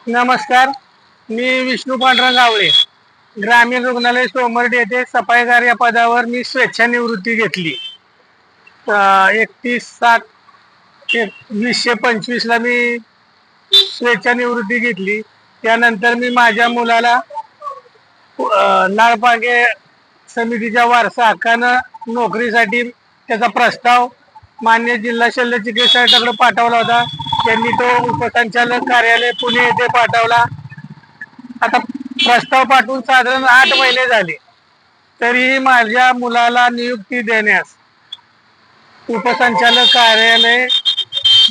नमस्कार. मी विष्णू पांडुरंग आवळे, ग्रामीण रुग्णालय सोमर्डी येथे सफाईगार या पदावर मी स्वेच्छानिवृत्ती घेतली. 31/7/2025 ला मी स्वेच्छानिवृत्ती घेतली. त्यानंतर मी माझ्या मुलाला नाळपांगे समितीच्या वारसा हक्कानं नोकरीसाठी त्याचा प्रस्ताव मान्य जिल्हा शल्य चिकित्सकाकडे पाठवला होता. त्यांनी तो उपसंचालक कार्यालय पुणे येथे पाठवला. आता प्रस्ताव पाठवून साधारण 8 महिने झाले, तरीही माझ्या मुलाला नियुक्ती देण्यास उपसंचालक कार्यालय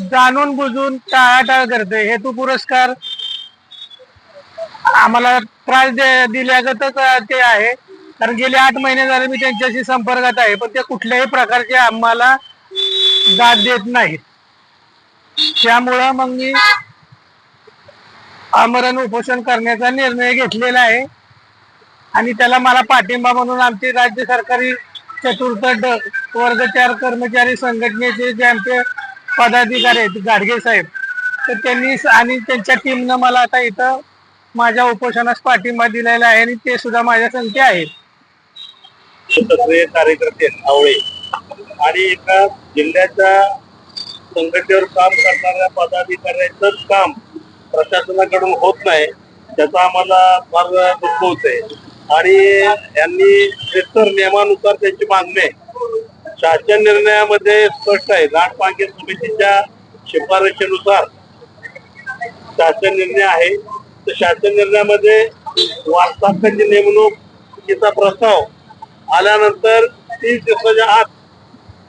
जाणून बुजून टाळाटाळ करते. हेतू पुरस्कार आम्हाला त्रास दिल्यागतच ते आहे, कारण गेले 8 महिने झाले मी त्यांच्याशी संपर्कात आहे, पण ते कुठल्याही प्रकारचे आम्हाला दाद देत नाहीत. त्यामुळं मग मी आमरण उपोषण करण्याचा निर्णय घेतलेला आहे आणि त्याला मला पाठिंबा म्हणून आमचे राज्य सरकारी चतुर्थ वर्ग 4 कर्मचारी संघटनेचे जे आमचे पदाधिकारी आहेत गाडगे साहेब, तर त्यांनी आणि त्यांच्या टीमनं मला आता इथं माझ्या उपोषणास पाठिंबा दिलेला आहे आणि ते सुद्धा माझ्या संगती आहेत. कार्यकर्ते आवळे आणि एका जिल्ह्याच्या संघटनेवर काम करणाऱ्या पदाधिकाऱ्यांचं काम प्रशासनाकडून होत नाही, त्याचा आम्हाला फार दुःख होतंय. आणि यांनी इतर नियमानुसार त्यांची मागणी शासन निर्णयामध्ये स्पष्ट आहे. नाळपांगे समितीच्या शिफारशीनुसार शासन निर्णय आहे. तर शासन निर्णयामध्ये वारसाहक्काची नेमणुकीचा प्रस्ताव आल्यानंतर 30 दिवसाच्या आत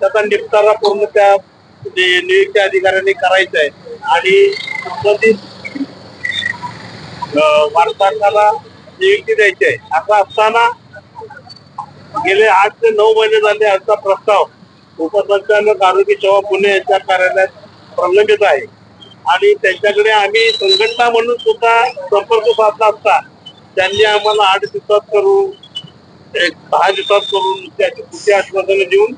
त्याचा निपटारा पूर्ण त्या नियुक्ती अधिकाऱ्यांनी करायचा आहे आणि संबंधित वारसाहक्काला नियुक्ती द्यायची आहे. असं असताना गेले 8 ते 9 महिने झाले याचा प्रस्ताव उपसंचालक आरोग्य सेवा पुणे यांच्या कार्यालयात प्रलंबित आहे आणि त्यांच्याकडे आम्ही संघटना म्हणून सुद्धा संपर्क साधला असता त्यांनी आम्हाला 8 दिवसात करून 10 दिवसात करून त्याची पुढची आश्वासनं देऊन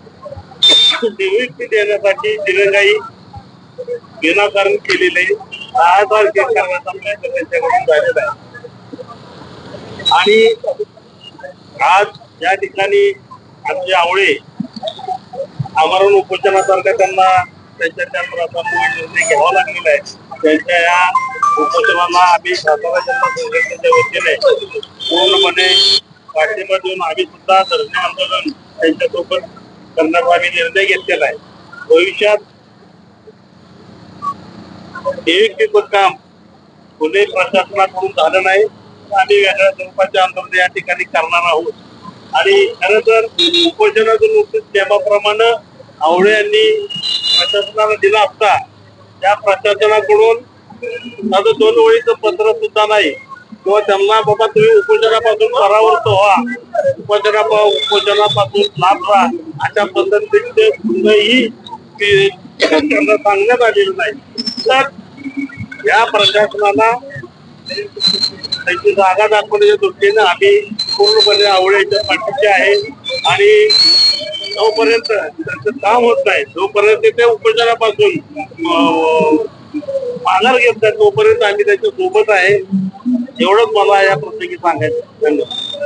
नियुक्ती देण्यासाठी दिरंगाई विनाकारण केलेले 10,000 केस करण्याचा प्रयत्न त्यांच्याकडून झालेला आहे. आणि आज या ठिकाणी आमचे आवळे आमरण उपोषणासारखा त्यांना त्यांच्या निर्णय घ्यावा लागलेला आहे. त्यांच्या या उपोषणाला आम्ही सातारा जिल्हा संघटनेच्या वतीने पूर्णपणे पाठिंबा देऊन आम्ही सुद्धा धरणे आंदोलन त्यांच्यासोबत करण्याचा आम्ही निर्णय घेतलेला आहे. भविष्यात नियुक्तीचं काम पुणे प्रशासनाकडून झालं नाही, आम्ही वेगळ्या स्वरूपाचे आंदोलन या ठिकाणी करणार आहोत. आणि खरं तर उपोषणातून नुकतीच नियमाप्रमाणे आवळे यांनी प्रशासनाला दिला असता त्या प्रशासनाकडून माझं 2 ओळीचं पत्र सुद्धा नाही किंवा त्यांना बाबा तुम्ही उपोषणापासून परावृत्त व्हा, उपोषणापासून लाभ राहा अशा पद्धतीचे कुठलंही त्यांना सांगण्यात आलेलं नाही. तर या प्रशासनाला त्यांची जागा दाखवण्याच्या दृष्टीने आम्ही पूर्णपणे आवळेच्या पाठीचे आहे आणि जोपर्यंत त्यांचं काम होत नाही, जोपर्यंत ते उपोषणापासून माघार घेत नाही, तोपर्यंत आम्ही त्याच्या सोबत आहे. एवढंच मला या प्रसंगी सांगायचं. धन्यवाद.